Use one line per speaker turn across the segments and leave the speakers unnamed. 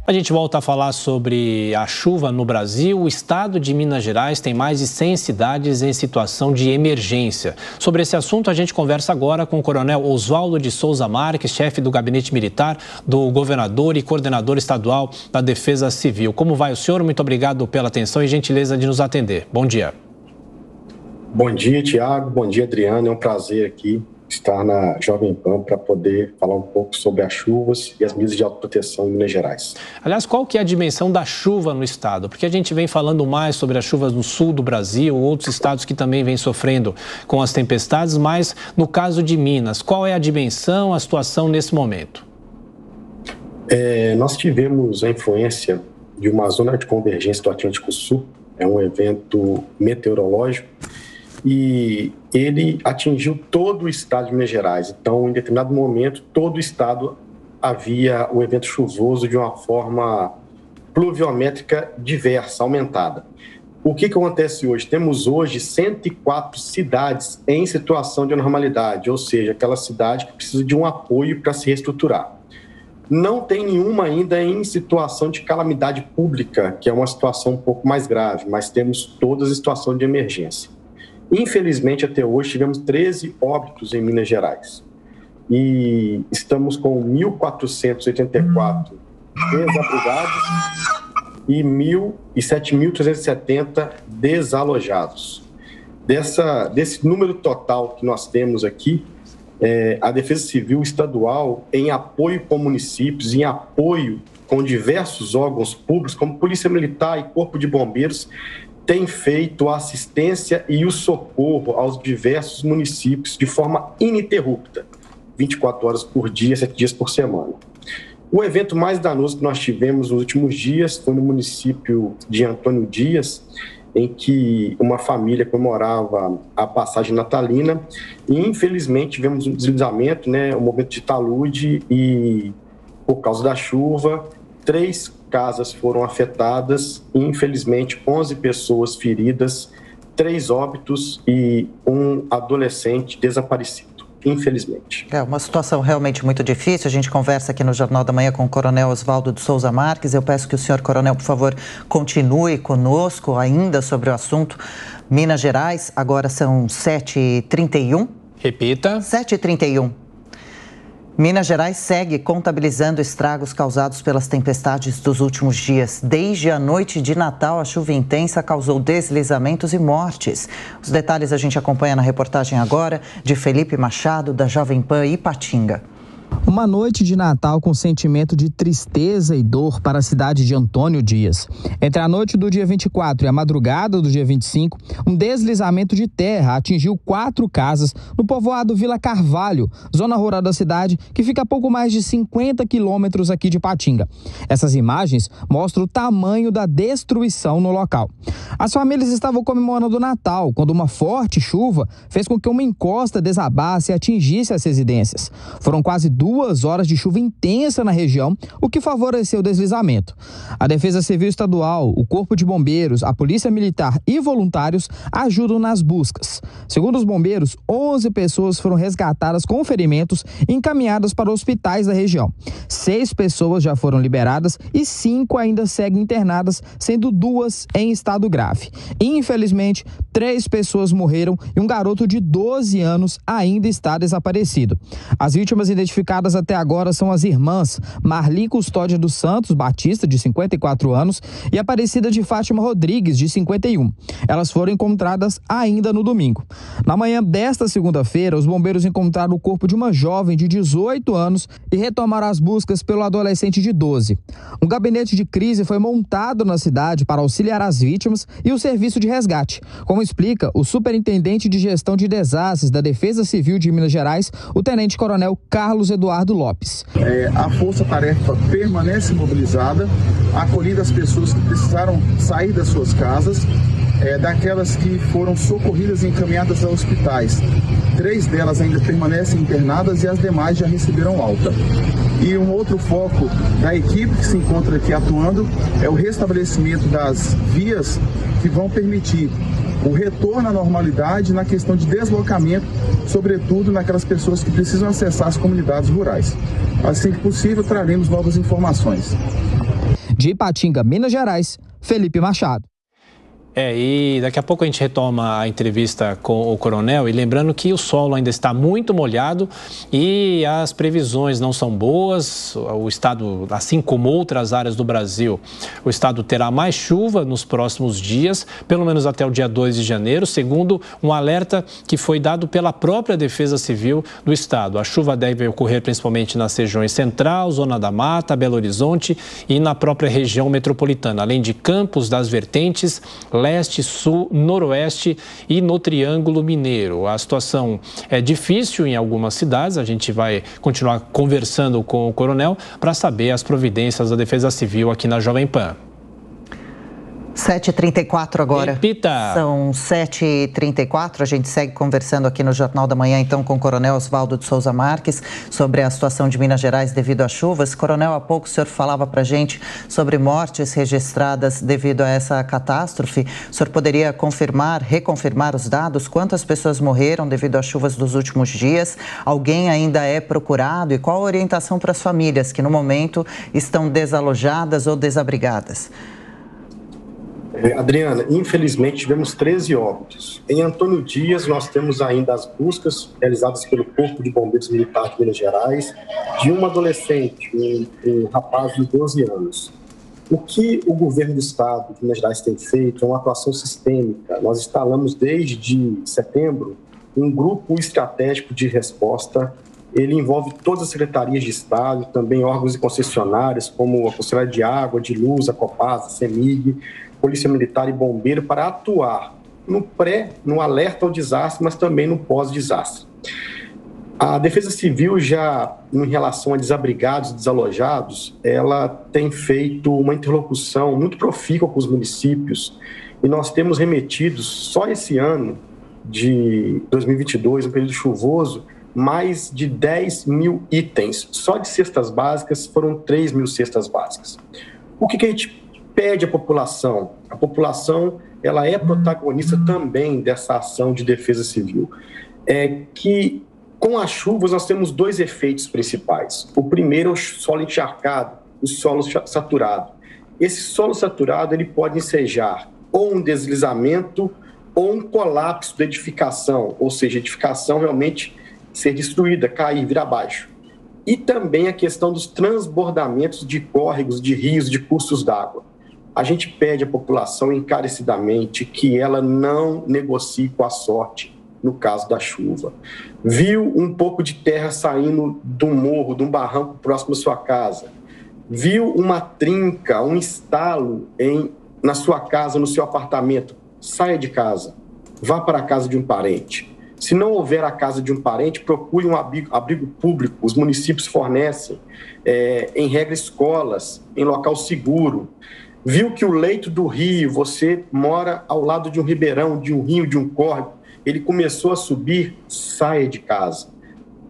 A gente volta a falar sobre a chuva no Brasil. O estado de Minas Gerais tem mais de 100 cidades em situação de emergência. Sobre esse assunto, a gente conversa agora com o coronel Oswaldo de Souza Marques, chefe do Gabinete Militar do governador e coordenador estadual da Defesa Civil. Como vai o senhor? Muito obrigado pela atenção e gentileza de nos atender. Bom dia.
Bom dia, Tiago. Bom dia, Adriano. É um prazer aqui estar na Jovem Pan para poder falar um pouco sobre as chuvas e as medidas de autoproteção em Minas Gerais.
Aliás, qual que é a dimensão da chuva no estado? Porque a gente vem falando mais sobre as chuvas no sul do Brasil, outros estados que também vêm sofrendo com as tempestades, mas no caso de Minas, qual é a dimensão, a situação nesse momento?
Nós tivemos a influência de uma zona de convergência do Atlântico Sul, é um evento meteorológico, e ele atingiu todo o estado de Minas Gerais. Então, em determinado momento, todo o estado havia o evento chuvoso de uma forma pluviométrica diversa, aumentada. O que acontece hoje? Temos hoje 104 cidades em situação de anormalidade, ou seja, aquela cidade que precisa de um apoio para se reestruturar. Não tem nenhuma ainda em situação de calamidade pública, que é uma situação um pouco mais grave, mas temos todas em situação de emergência. Infelizmente, até hoje, tivemos 13 óbitos em Minas Gerais. E estamos com 1.484 desabrigados e 7.370 desalojados. Desse número total que nós temos aqui, a Defesa Civil Estadual, em apoio com municípios, em apoio com diversos órgãos públicos, como Polícia Militar e Corpo de Bombeiros, tem feito a assistência e o socorro aos diversos municípios de forma ininterrupta, 24 horas por dia, 7 dias por semana. O evento mais danoso que nós tivemos nos últimos dias foi no município de Antônio Dias, em que uma família comemorava a passagem natalina e, infelizmente, tivemos um deslizamento, um momento de talude e, por causa da chuva, 3 casas foram afetadas e, infelizmente, 11 pessoas feridas, 3 óbitos e um adolescente desaparecido, infelizmente.
É uma situação realmente muito difícil. A gente conversa aqui no Jornal da Manhã com o coronel Oswaldo de Souza Marques. Eu peço que o senhor coronel, por favor, continue conosco ainda sobre o assunto. Minas Gerais, agora são 7h31.
Repita.
7h31. Minas Gerais segue contabilizando estragos causados pelas tempestades dos últimos dias. Desde a noite de Natal, a chuva intensa causou deslizamentos e mortes. Os detalhes a gente acompanha na reportagem agora de Felipe Machado, da Jovem Pan Ipatinga.
Uma noite de Natal com sentimento de tristeza e dor para a cidade de Antônio Dias. Entre a noite do dia 24 e a madrugada do dia 25, um deslizamento de terra atingiu 4 casas no povoado Vila Carvalho, zona rural da cidade, que fica a pouco mais de 50 quilômetros aqui de Ipatinga. Essas imagens mostram o tamanho da destruição no local. As famílias estavam comemorando o Natal, quando uma forte chuva fez com que uma encosta desabasse e atingisse as residências. Foram quase 2 horas de chuva intensa na região, o que favoreceu o deslizamento. A Defesa Civil Estadual, o Corpo de Bombeiros, a Polícia Militar e voluntários ajudam nas buscas. Segundo os bombeiros, 11 pessoas foram resgatadas com ferimentos e encaminhadas para hospitais da região. 6 pessoas já foram liberadas e 5 ainda seguem internadas, sendo 2 em estado grave. Infelizmente, 3 pessoas morreram e um garoto de 12 anos ainda está desaparecido. As vítimas identificadas até agora são as irmãs Marli Custódia dos Santos Batista, de 54 anos, e Aparecida de Fátima Rodrigues, de 51. Elas foram encontradas ainda no domingo. Na manhã desta segunda-feira, os bombeiros encontraram o corpo de uma jovem de 18 anos e retomaram as buscas pelo adolescente de 12. Um gabinete de crise foi montado na cidade para auxiliar as vítimas e o serviço de resgate, como explica o superintendente de gestão de desastres da Defesa Civil de Minas Gerais, o tenente-coronel Carlos Eduardo Lopes.
A força-tarefa permanece mobilizada, acolhendo as pessoas que precisaram sair das suas casas, daquelas que foram socorridas e encaminhadas a hospitais. 3 delas ainda permanecem internadas e as demais já receberam alta. E um outro foco da equipe que se encontra aqui atuando é o restabelecimento das vias que vão permitir o retorno à normalidade na questão de deslocamento, sobretudo naquelas pessoas que precisam acessar as comunidades rurais. Assim que possível, traremos novas informações.
De Ipatinga, Minas Gerais, Felipe Machado.
E daqui a pouco a gente retoma a entrevista com o coronel, e lembrando que o solo ainda está muito molhado e as previsões não são boas. O estado, assim como outras áreas do Brasil, o estado terá mais chuva nos próximos dias, pelo menos até o dia 2 de janeiro, segundo um alerta que foi dado pela própria Defesa Civil do estado. A chuva deve ocorrer principalmente nas regiões Central, Zona da Mata, Belo Horizonte e na própria região metropolitana, além de Campos das Vertentes, Leste, Sul, Noroeste e no Triângulo Mineiro. A situação é difícil em algumas cidades. A gente vai continuar conversando com o coronel para saber as providências da Defesa Civil aqui na Jovem Pan.
7h34 agora.
Repita.
São 7h34. A gente segue conversando aqui no Jornal da Manhã, então, com o coronel Oswaldo de Souza Marques sobre a situação de Minas Gerais devido às chuvas. Coronel, há pouco o senhor falava para a gente sobre mortes registradas devido a essa catástrofe. O senhor poderia reconfirmar os dados? Quantas pessoas morreram devido às chuvas dos últimos dias? Alguém ainda é procurado? E qual a orientação para as famílias que, no momento, estão desalojadas ou desabrigadas?
Adriana, infelizmente tivemos 13 óbitos. Em Antônio Dias, nós temos ainda as buscas realizadas pelo Corpo de Bombeiros Militar de Minas Gerais de uma adolescente, um rapaz de 12 anos. O que o governo do estado de Minas Gerais tem feito é uma atuação sistêmica. Nós instalamos desde setembro um grupo estratégico de resposta. Ele envolve todas as secretarias de estado, também órgãos e concessionárias, como a Conselharia de Água, de Luz, a Copasa, a CEMIG, Polícia Militar e Bombeiro, para atuar no alerta ao desastre, mas também no pós-desastre. A Defesa Civil, já em relação a desabrigados e desalojados, ela tem feito uma interlocução muito profícua com os municípios, e nós temos remetidos, só esse ano de 2022, um período chuvoso, mais de 10 mil itens. Só de cestas básicas foram 3 mil cestas básicas. O que a gente pede à população? A população, ela é protagonista também dessa ação de defesa civil. É que com as chuvas nós temos dois efeitos principais. O primeiro é o solo encharcado, o solo saturado. Esse solo saturado, ele pode ensejar ou um deslizamento ou um colapso da edificação, ou seja, a edificação realmente ser destruída, cair, vir abaixo. E também a questão dos transbordamentos de córregos, de rios, de cursos d'água. A gente pede à população encarecidamente que ela não negocie com a sorte no caso da chuva. Viu um pouco de terra saindo de um morro, de um barranco próximo à sua casa. Viu uma trinca, um estalo na sua casa, no seu apartamento. Saia de casa, vá para a casa de um parente. Se não houver a casa de um parente, procure um abrigo público. Os municípios fornecem, em regra, escolas, em local seguro. Viu que o leito do rio, você mora ao lado de um ribeirão, de um rio, de um córrego, ele começou a subir, saia de casa.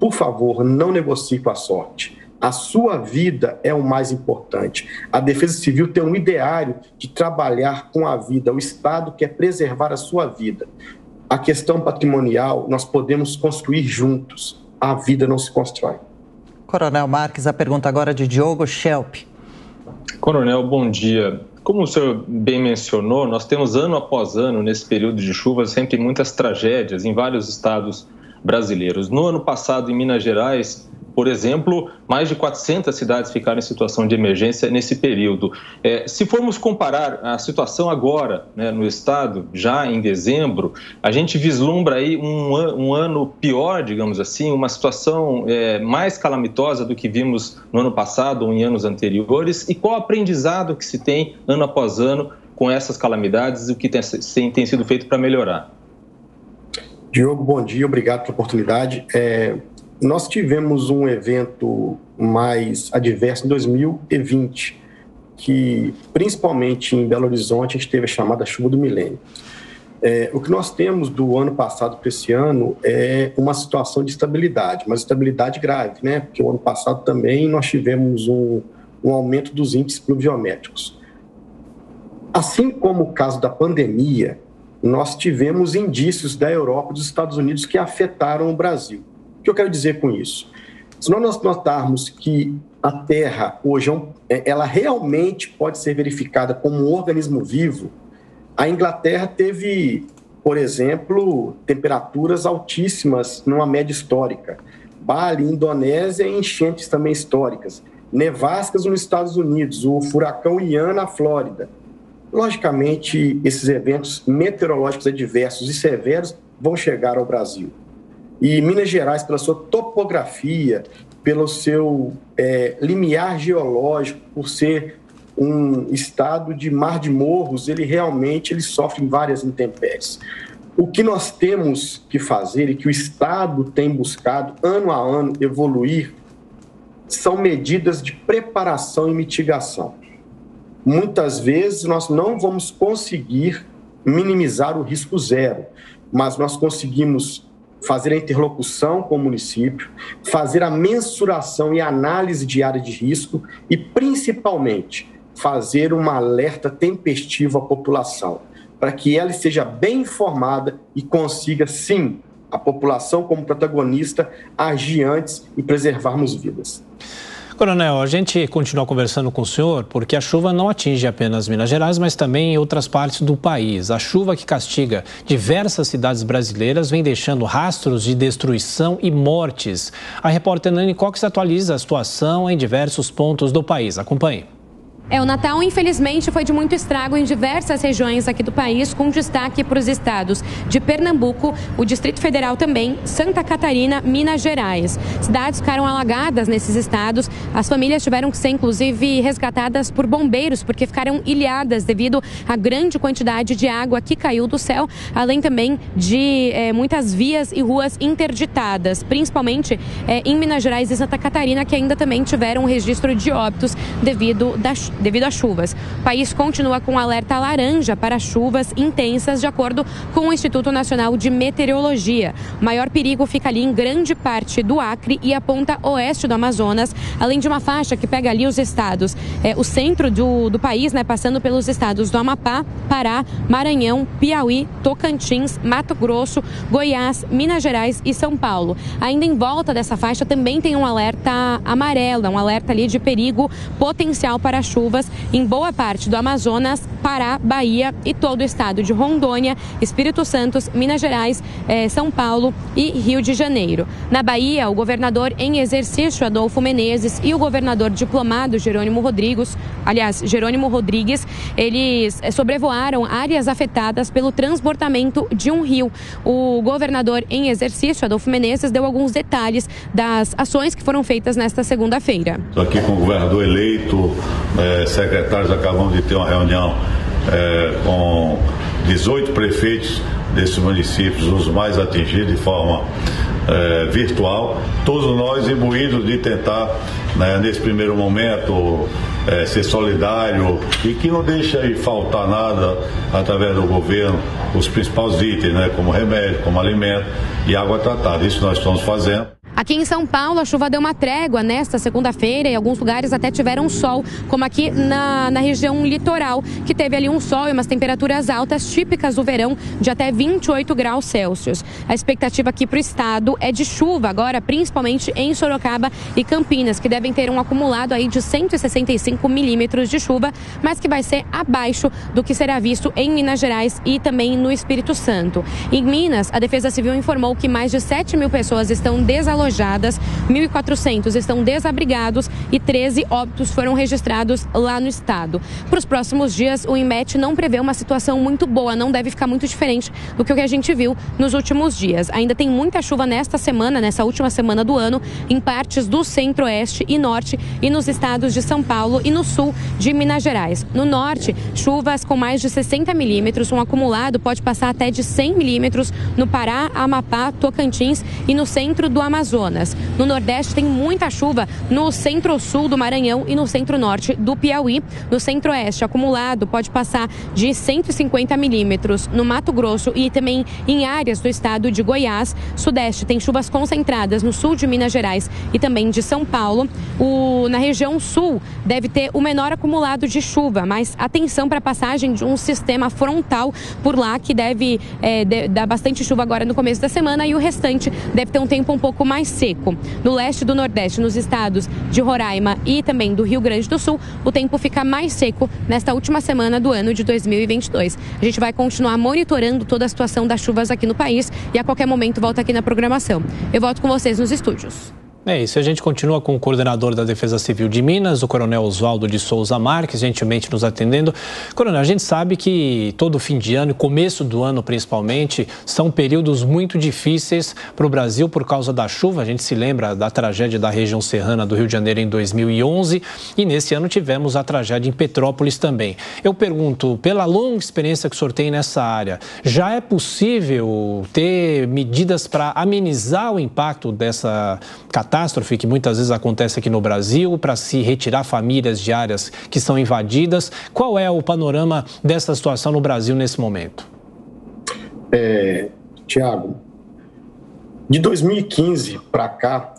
Por favor, não negocie com a sorte. A sua vida é o mais importante. A Defesa Civil tem um ideário de trabalhar com a vida. O Estado quer preservar a sua vida. A questão patrimonial, nós podemos construir juntos. A vida não se constrói.
Coronel Marques, a pergunta agora de Diogo Schelp.
Coronel, bom dia. Como o senhor bem mencionou, nós temos ano após ano, nesse período de chuvas, sempre muitas tragédias em vários estados brasileiros. No ano passado, em Minas Gerais, por exemplo, mais de 400 cidades ficaram em situação de emergência nesse período. Se formos comparar a situação agora, né, no estado, já em dezembro, a gente vislumbra aí um ano pior, digamos assim, uma situação mais calamitosa do que vimos no ano passado ou em anos anteriores. E qual o aprendizado que se tem ano após ano com essas calamidades e o que tem sido feito para melhorar?
Diogo, bom dia, obrigado pela oportunidade. Nós tivemos um evento mais adverso em 2020, que principalmente em Belo Horizonte a gente teve a chamada chuva do milênio. O que nós temos do ano passado para esse ano é uma situação de estabilidade, mas estabilidade grave, né? Porque o ano passado também nós tivemos um aumento dos índices pluviométricos. Assim como o caso da pandemia, nós tivemos indícios da Europa e dos Estados Unidos que afetaram o Brasil. O que eu quero dizer com isso? Se nós notarmos que a Terra hoje ela realmente pode ser verificada como um organismo vivo, a Inglaterra teve, por exemplo, temperaturas altíssimas numa média histórica. Bali, Indonésia, enchentes também históricas. Nevascas nos Estados Unidos, o furacão Ian na Flórida. Logicamente, esses eventos meteorológicos adversos e severos vão chegar ao Brasil. E Minas Gerais, pela sua topografia, pelo seu limiar geológico, por ser um estado de mar de morros, ele sofre várias intempéries. O que nós temos que fazer e que o Estado tem buscado ano a ano evoluir são medidas de preparação e mitigação. Muitas vezes nós não vamos conseguir minimizar o risco zero, mas nós conseguimos fazer a interlocução com o município, fazer a mensuração e análise de área de risco e, principalmente, fazer um alerta tempestivo à população, para que ela esteja bem informada e consiga, sim, a população como protagonista, agir antes e preservarmos vidas.
Coronel, a gente continua conversando com o senhor porque a chuva não atinge apenas Minas Gerais, mas também em outras partes do país. A chuva que castiga diversas cidades brasileiras vem deixando rastros de destruição e mortes. A repórter Nani Cox atualiza a situação em diversos pontos do país. Acompanhe.
O Natal, infelizmente, foi de muito estrago em diversas regiões aqui do país, com destaque para os estados de Pernambuco, o Distrito Federal também, Santa Catarina, Minas Gerais. Cidades ficaram alagadas nesses estados. As famílias tiveram que ser, inclusive, resgatadas por bombeiros, porque ficaram ilhadas devido à grande quantidade de água que caiu do céu, além também de muitas vias e ruas interditadas, principalmente em Minas Gerais e Santa Catarina, que ainda também tiveram registro de óbitos devido às chuvas. O país continua com alerta laranja para chuvas intensas, de acordo com o Instituto Nacional de Meteorologia. O maior perigo fica ali em grande parte do Acre e a ponta oeste do Amazonas, além de uma faixa que pega ali os estados, o centro do país, passando pelos estados do Amapá, Pará, Maranhão, Piauí, Tocantins, Mato Grosso, Goiás, Minas Gerais e São Paulo. Ainda em volta dessa faixa também tem um alerta amarelo, um alerta ali de perigo potencial para chuvas em boa parte do Amazonas, Pará, Bahia e todo o estado de Rondônia, Espírito Santo, Minas Gerais, São Paulo e Rio de Janeiro. Na Bahia, o governador em exercício, Adolfo Menezes, e o governador diplomado, Jerônimo Rodrigues, eles sobrevoaram áreas afetadas pelo transbordamento de um rio. O governador em exercício, Adolfo Menezes, deu alguns detalhes das ações que foram feitas nesta segunda-feira.
Estou aqui com o governador eleito, secretários acabamos de ter uma reunião com 18 prefeitos desses municípios, os mais atingidos de forma virtual, todos nós imbuídos de tentar, nesse primeiro momento, ser solidário e que não deixa aí faltar nada através do governo, os principais itens, como remédio, como alimento e água tratada. Isso nós estamos fazendo.
Aqui em São Paulo, a chuva deu uma trégua nesta segunda-feira e alguns lugares até tiveram sol, como aqui na região litoral, que teve ali um sol e umas temperaturas altas típicas do verão de até 28 graus Celsius. A expectativa aqui para o estado é de chuva agora, principalmente em Sorocaba e Campinas, que devem ter um acumulado aí de 165 milímetros de chuva, mas que vai ser abaixo do que será visto em Minas Gerais e também no Espírito Santo. Em Minas, a Defesa Civil informou que mais de 7 mil pessoas estão desalojadas, 1.400 estão desabrigados e 13 óbitos foram registrados lá no estado. Para os próximos dias, o INMET não prevê uma situação muito boa, não deve ficar muito diferente do que o que a gente viu nos últimos dias. Ainda tem muita chuva nessa última semana do ano, em partes do centro-oeste e norte e nos estados de São Paulo e no sul de Minas Gerais. No norte, chuvas com mais de 60 milímetros, um acumulado pode passar até de 100 milímetros no Pará, Amapá, Tocantins e no centro do Amazonas. Amazonas. No Nordeste tem muita chuva no centro-sul do Maranhão e no centro-norte do Piauí. No centro-oeste, acumulado pode passar de 150 milímetros. No Mato Grosso e também em áreas do estado de Goiás. Sudeste tem chuvas concentradas no sul de Minas Gerais e também de São Paulo. Na região sul deve ter o menor acumulado de chuva, mas atenção para a passagem de um sistema frontal por lá que deve dar bastante chuva agora no começo da semana e o restante deve ter um tempo um pouco mais seco. No leste do Nordeste, nos estados de Roraima e também do Rio Grande do Sul, o tempo fica mais seco nesta última semana do ano de 2022. A gente vai continuar monitorando toda a situação das chuvas aqui no país e a qualquer momento volta aqui na programação. Eu volto com vocês nos estúdios.
É isso, a gente continua com o coordenador da Defesa Civil de Minas, o Coronel Oswaldo de Souza Marques, gentilmente nos atendendo. Coronel, a gente sabe que todo fim de ano e começo do ano principalmente são períodos muito difíceis para o Brasil por causa da chuva. A gente se lembra da tragédia da região serrana do Rio de Janeiro em 2011 e nesse ano tivemos a tragédia em Petrópolis também. Eu pergunto, pela longa experiência que o senhor tem nessa área, já é possível ter medidas para amenizar o impacto dessa catástrofe que muitas vezes acontece aqui no Brasil, para se retirar famílias de áreas que são invadidas? Qual é o panorama dessa situação no Brasil nesse momento?
Tiago, de 2015 para cá,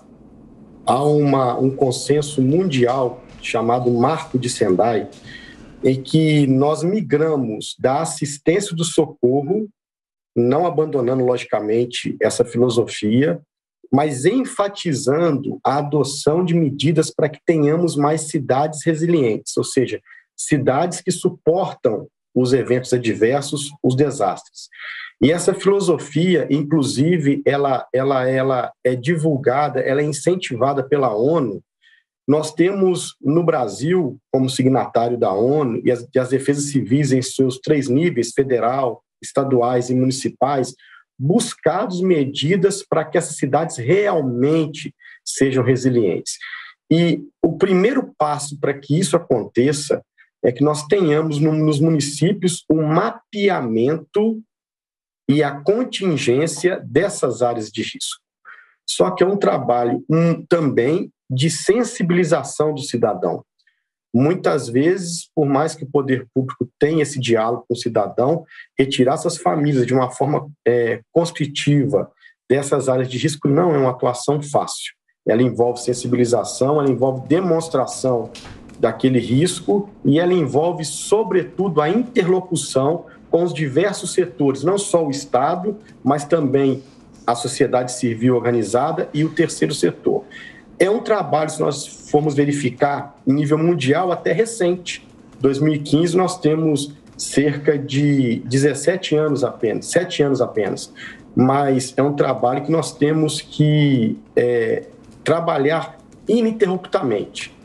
há um consenso mundial chamado Marco de Sendai, em que nós migramos da assistência do socorro, não abandonando, logicamente, essa filosofia, mas enfatizando a adoção de medidas para que tenhamos mais cidades resilientes, ou seja, cidades que suportam os eventos adversos, os desastres. E essa filosofia, inclusive, ela é divulgada, ela é incentivada pela ONU. Nós temos no Brasil, como signatário da ONU, e as defesas civis em seus 3 níveis, federal, estaduais e municipais, buscados medidas para que essas cidades realmente sejam resilientes. E o primeiro passo para que isso aconteça é que nós tenhamos nos municípios um mapeamento e a contingência dessas áreas de risco. Só que é um trabalho também de sensibilização do cidadão. Muitas vezes, por mais que o poder público tenha esse diálogo com o cidadão, retirar essas famílias de uma forma conscritiva dessas áreas de risco não é uma atuação fácil. Ela envolve sensibilização, ela envolve demonstração daquele risco e ela envolve, sobretudo, a interlocução com os diversos setores, não só o Estado, mas também a sociedade civil organizada e o terceiro setor. É um trabalho, se nós formos verificar, em nível mundial até recente. 2015 nós temos cerca de 17 anos apenas, 7 anos apenas. Mas é um trabalho que nós temos que trabalhar ininterruptamente.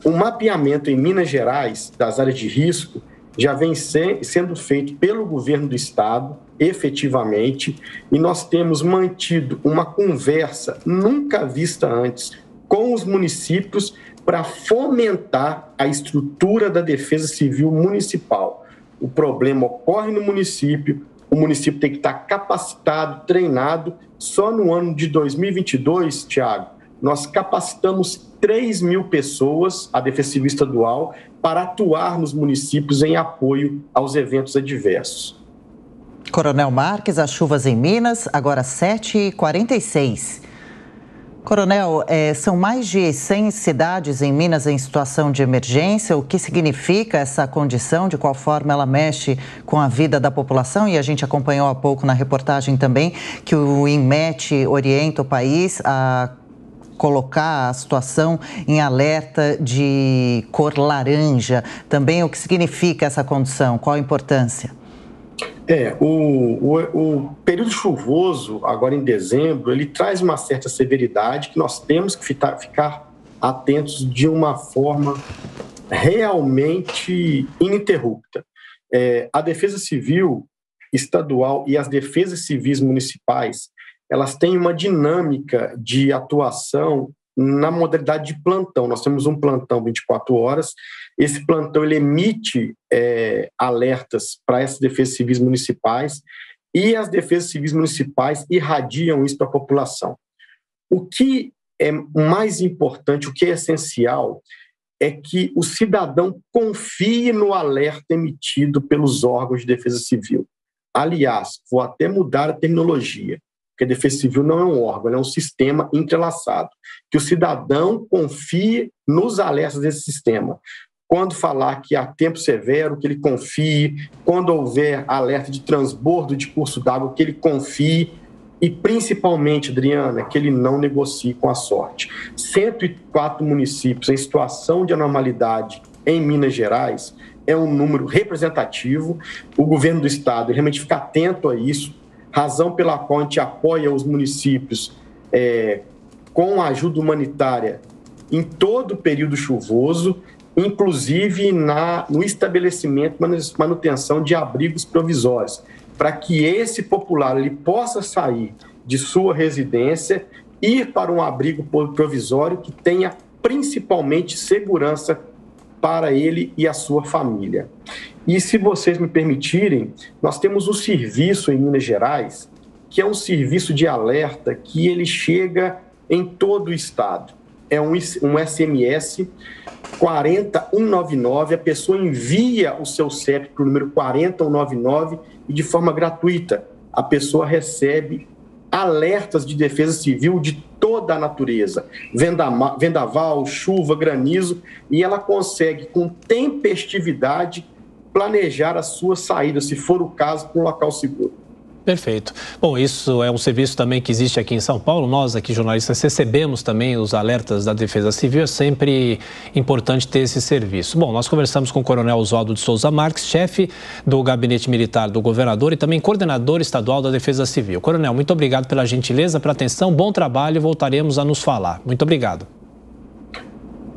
O mapeamento em Minas Gerais das áreas de risco já vem sendo feito pelo governo do estado, efetivamente, e nós temos mantido uma conversa nunca vista antes com os municípios para fomentar a estrutura da Defesa Civil Municipal. O problema ocorre no município, o município tem que estar capacitado, treinado. Só no ano de 2022, Tiago, nós capacitamos 3.000 pessoas, a Defesa Civil Estadual, para atuar nos municípios em apoio aos eventos adversos.
Coronel Marques, as chuvas em Minas, agora 7h46. Coronel, são mais de 100 cidades em Minas em situação de emergência. O que significa essa condição? De qual forma ela mexe com a vida da população? E a gente acompanhou há pouco na reportagem também que o INMET orienta o país a colocar a situação em alerta de cor laranja. Também o que significa essa condição? Qual a importância?
O período chuvoso, agora em dezembro, ele traz uma certa severidade que nós temos que ficar atentos de uma forma realmente ininterrupta. A Defesa Civil Estadual e as defesas civis municipais, elas têm uma dinâmica de atuação na modalidade de plantão. Nós temos um plantão 24 horas. Esse plantão ele emite alertas para essas defesas civis municipais e as defesas civis municipais irradiam isso para a população. O que é mais importante, o que é essencial, é que o cidadão confie no alerta emitido pelos órgãos de defesa civil. Aliás, vou até mudar a terminologia, porque a defesa civil não é um órgão, é um sistema entrelaçado. Que o cidadão confie nos alertas desse sistema. Quando falar que há tempo severo, que ele confie. Quando houver alerta de transbordo de curso d'água, que ele confie. E, principalmente, Adriana, que ele não negocie com a sorte. 104 municípios em situação de anormalidade em Minas Gerais é um número representativo. O governo do estado realmente fica atento a isso, razão pela qual a gente apoia os municípios com a ajuda humanitária em todo o período chuvoso, inclusive no estabelecimento e manutenção de abrigos provisórios, para que esse popular ele possa sair de sua residência, ir para um abrigo provisório que tenha principalmente segurança para ele e a sua família. E se vocês me permitirem, nós temos um serviço em Minas Gerais, que é um serviço de alerta que ele chega em todo o estado. É um SMS 40199, a pessoa envia o seu CEP para o número 40199 e de forma gratuita a pessoa recebe alertas de defesa civil de toda a natureza, vendaval, chuva, granizo, e ela consegue com tempestividade planejar a sua saída, se for o caso, para um local seguro.
Perfeito. Bom, isso é um serviço também que existe aqui em São Paulo. Nós aqui, jornalistas, recebemos também os alertas da Defesa Civil. É sempre importante ter esse serviço. Bom, nós conversamos com o Coronel Oswaldo de Souza Marques, chefe do Gabinete Militar do Governador e também coordenador estadual da Defesa Civil. Coronel, muito obrigado pela gentileza, pela atenção, bom trabalho e voltaremos a nos falar. Muito obrigado.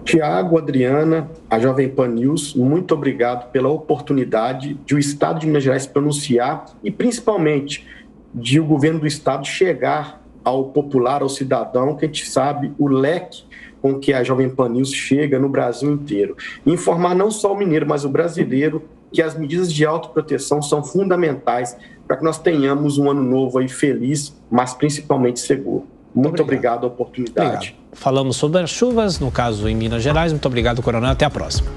Tiago, Adriana, a Jovem Pan News, muito obrigado pela oportunidade de o Estado de Minas Gerais se pronunciar e, principalmente, de o governo do Estado chegar ao popular, ao cidadão, que a gente sabe o leque com que a Jovem Pan News chega no Brasil inteiro. E informar não só o mineiro, mas o brasileiro, que as medidas de autoproteção são fundamentais para que nós tenhamos um ano novo aí feliz, mas principalmente seguro. Muito obrigado pela oportunidade.
Obrigado. Falamos sobre as chuvas, no caso em Minas Gerais. Muito obrigado, Coronel. Até a próxima.